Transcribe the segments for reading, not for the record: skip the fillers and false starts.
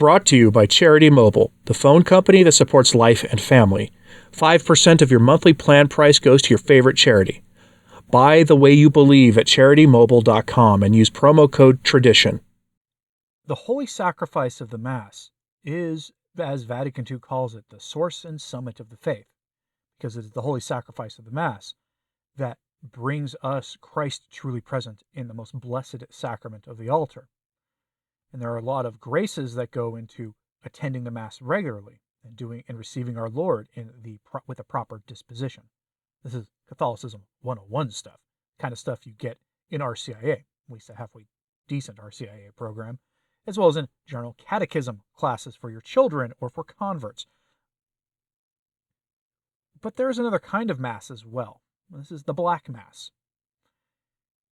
brought to you by Charity Mobile, the phone company that supports life and family. 5% of your monthly plan price goes to your favorite charity. Buy the way you believe at CharityMobile.com and use promo code TRADITION. The holy sacrifice of the Mass is, as Vatican II calls it, the source and summit of the faith, because it is the holy sacrifice of the Mass that brings us Christ truly present in the most blessed sacrament of the altar. And there are a lot of graces that go into attending the Mass regularly and doing and receiving our Lord with a proper disposition. This is Catholicism 101 stuff, kind of stuff you get in RCIA, at least a halfway decent RCIA program, as well as in general catechism classes for your children or for converts. But there is another kind of Mass as well. This is the Black Mass.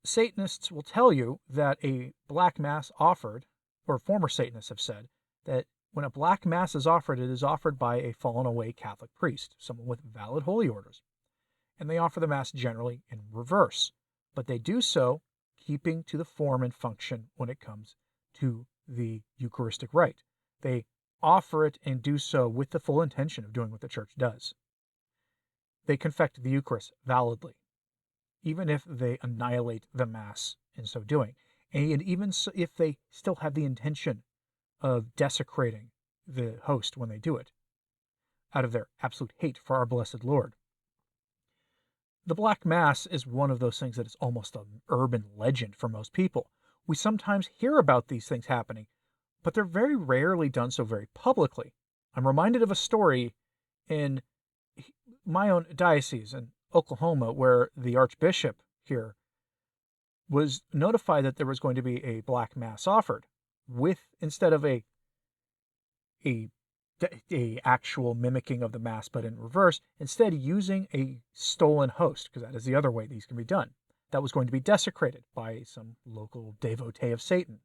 Satanists will tell you that a Black Mass offered, or former Satanists have said, that when a Black Mass is offered, it is offered by a fallen away Catholic priest, someone with valid holy orders. And they offer the Mass generally in reverse, but they do so keeping to the form and function when it comes to the Eucharistic rite. They offer it and do so with the full intention of doing what the Church does. They confect the Eucharist validly, even if they annihilate the Mass in so doing, and even if they still have the intention of desecrating the host when they do it, out of their absolute hate for our blessed Lord. The Black Mass is one of those things that is almost an urban legend for most people. We sometimes hear about these things happening, but they're very rarely done so very publicly. I'm reminded of a story in my own diocese in Oklahoma where the Archbishop here was notified that there was going to be a Black Mass offered with, instead of a actual mimicking of the Mass but in reverse, instead using a stolen host, because that is the other way these can be done, that was going to be desecrated by some local devotee of Satan.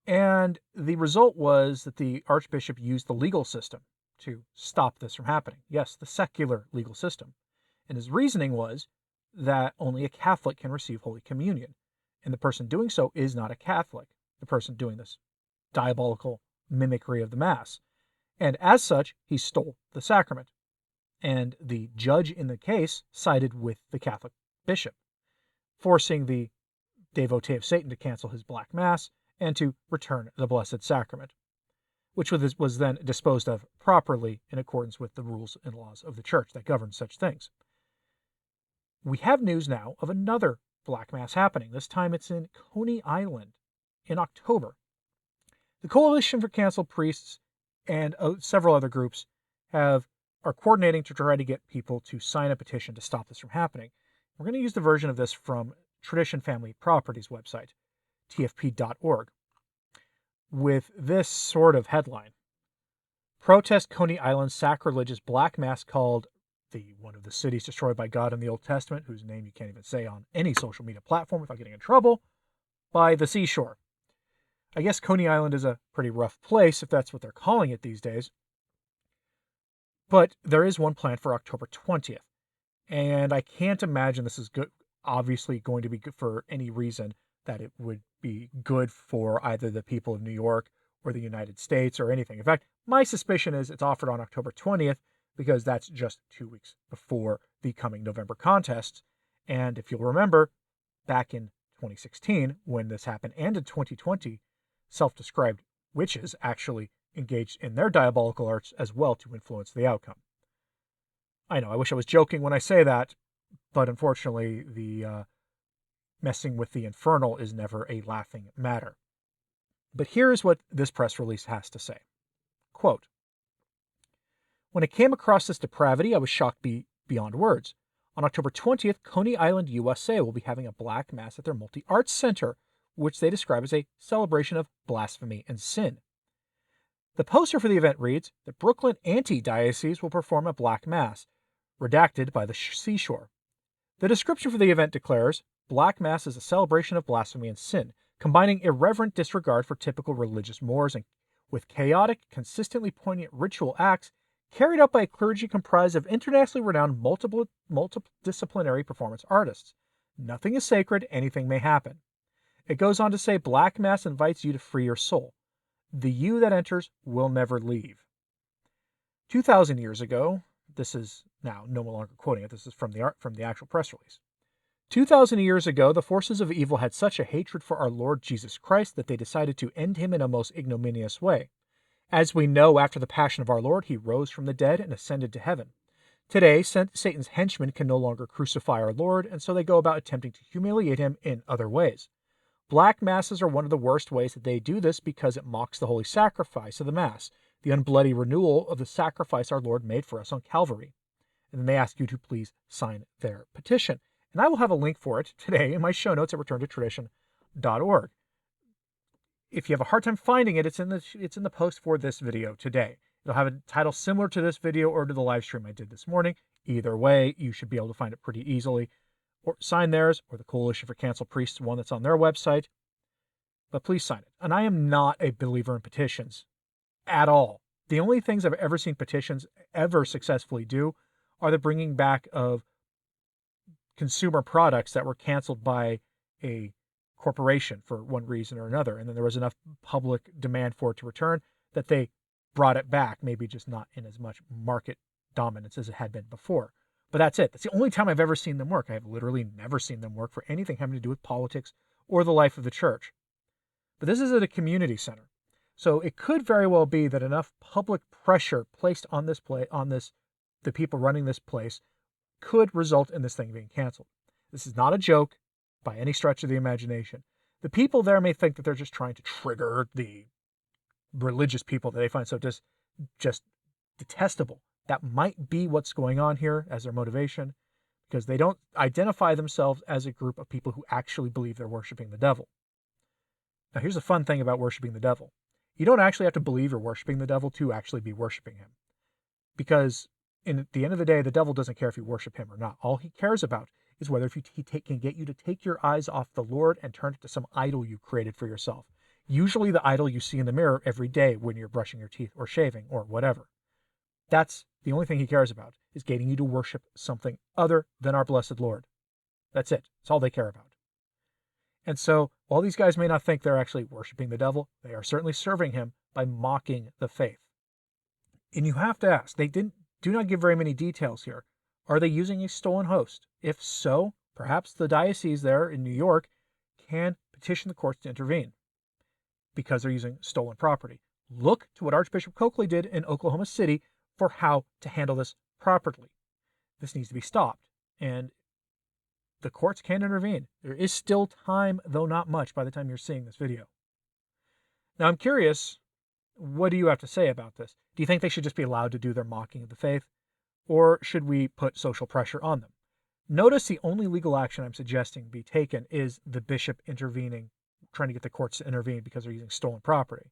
And the result was that the Archbishop used the legal system to stop this from happening. Yes, the secular legal system. And his reasoning was that only a Catholic can receive Holy Communion, and the person doing so is not a Catholic, the person doing this diabolical mimicry of the Mass. And as such, he stole the sacrament. And the judge in the case sided with the Catholic bishop, forcing the devotee of Satan to cancel his Black Mass and to return the Blessed Sacrament, which was then disposed of properly in accordance with the rules and laws of the Church that govern such things. We have news now of another Black Mass happening. This time it's in Cony Island in October. The Coalition for Canceled Priests and several other groups are coordinating to try to get people to sign a petition to stop this from happening. We're going to use the version of this from Tradition Family Properties website, tfp.org, with this sort of headline: Protest Cony Island sacrilegious Black Mass called one of the cities destroyed by God in the Old Testament, whose name you can't even say on any social media platform without getting in trouble, by the seashore. I guess Cony Island is a pretty rough place, if that's what they're calling it these days. But there is one planned for October 20th. And I can't imagine this is obviously going to be good for any reason that it would be good for either the people of New York or the United States or anything. In fact, my suspicion is it's offered on October 20th because that's just 2 weeks before the coming November contests. And if you'll remember, back in 2016, when this happened, and in 2020, self-described witches actually engaged in their diabolical arts as well to influence the outcome. I know, I wish I was joking when I say that, but unfortunately, the messing with the infernal is never a laughing matter. But here is what this press release has to say. Quote, when I came across this depravity, I was shocked beyond words. On October 20th, Cony Island, USA will be having a Black Mass at their multi-arts center, which they describe as a celebration of blasphemy and sin. The poster for the event reads, the Brooklyn Anti-Diocese will perform a Black Mass, redacted by the seashore. The description for the event declares, Black Mass is a celebration of blasphemy and sin, combining irreverent disregard for typical religious mores and with chaotic, consistently poignant ritual acts carried out by a clergy comprised of internationally renowned multidisciplinary performance artists. Nothing is sacred, anything may happen. It goes on to say Black Mass invites you to free your soul. The you that enters will never leave. 2,000 years ago, this is now no longer quoting it, this is from the actual press release. 2,000 years ago, the forces of evil had such a hatred for our Lord Jesus Christ that they decided to end him in a most ignominious way. As we know, after the passion of our Lord, he rose from the dead and ascended to heaven. Today, Satan's henchmen can no longer crucify our Lord, and so they go about attempting to humiliate him in other ways. Black masses are one of the worst ways that they do this because it mocks the holy sacrifice of the Mass, the unbloody renewal of the sacrifice our Lord made for us on Calvary. And then they ask you to please sign their petition. And I will have a link for it today in my show notes at returntotradition.org. If you have a hard time finding it, it's in the post for this video today. It'll have a title similar to this video or to the live stream I did this morning. Either way, you should be able to find it pretty easily. Or sign theirs, or the Coalition for Canceled Priests one that's on their website. But please sign it. And I am not a believer in petitions at all. The only things I've ever seen petitions ever successfully do are the bringing back of consumer products that were canceled by a corporation for one reason or another. And then there was enough public demand for it to return that they brought it back, maybe just not in as much market dominance as it had been before. But that's it. That's the only time I've ever seen them work. I have literally never seen them work for anything having to do with politics or the life of the church. But this is at a community center. So it could very well be that enough public pressure placed on the people running this place could result in this thing being canceled. This is not a joke by any stretch of the imagination. The people there may think that they're just trying to trigger the religious people that they find so just detestable. That might be what's going on here as their motivation, because they don't identify themselves as a group of people who actually believe they're worshiping the devil. Now, here's the fun thing about worshiping the devil. You don't actually have to believe you're worshiping the devil to actually be worshiping him. Because at the end of the day, the devil doesn't care if you worship him or not. All he cares about is whether he can get you to take your eyes off the Lord and turn it to some idol you created for yourself. Usually the idol you see in the mirror every day when you're brushing your teeth or shaving or whatever. That's the only thing he cares about, is getting you to worship something other than our blessed Lord. That's it. That's all they care about. And so, while these guys may not think they're actually worshiping the devil, they are certainly serving him by mocking the faith. And you have to ask, they do not give very many details here. Are they using a stolen host? If so, perhaps the diocese there in New York can petition the courts to intervene because they're using stolen property. Look to what Archbishop Coakley did in Oklahoma City for how to handle this properly. This needs to be stopped, and the courts can intervene. There is still time, though not much, by the time you're seeing this video. Now, I'm curious, what do you have to say about this? Do you think they should just be allowed to do their mocking of the faith, or should we put social pressure on them? Notice the only legal action I'm suggesting be taken is the bishop intervening, trying to get the courts to intervene because they're using stolen property.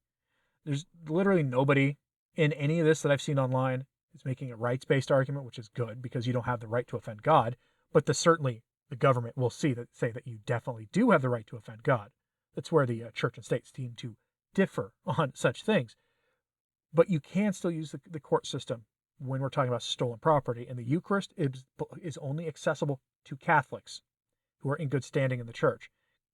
There's literally nobody in any of this that I've seen online is making a rights-based argument, which is good because you don't have the right to offend God, but certainly the government will say that you definitely do have the right to offend God. That's where the church and state seem to differ on such things. But you can still use the court system when we're talking about stolen property, and the Eucharist is only accessible to Catholics who are in good standing in the church.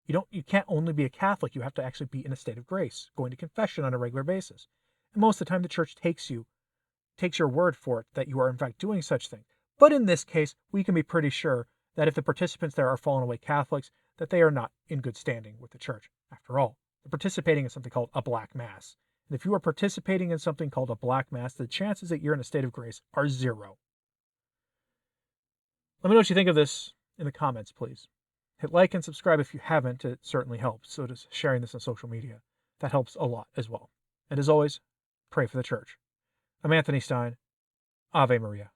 You can't only be a Catholic, you have to actually be in a state of grace, going to confession on a regular basis. And most of the time the church takes your word for it that you are in fact doing such things. But in this case, we can be pretty sure that if the participants there are fallen away Catholics, that they are not in good standing with the church. After all, they're participating in something called a black mass. And if you are participating in something called a black mass, the chances that you're in a state of grace are 0. Let me know what you think of this in the comments, please. Hit like and subscribe if you haven't. It certainly helps. So does sharing this on social media. That helps a lot as well. And as always, pray for the church. I'm Anthony Stine. Ave Maria.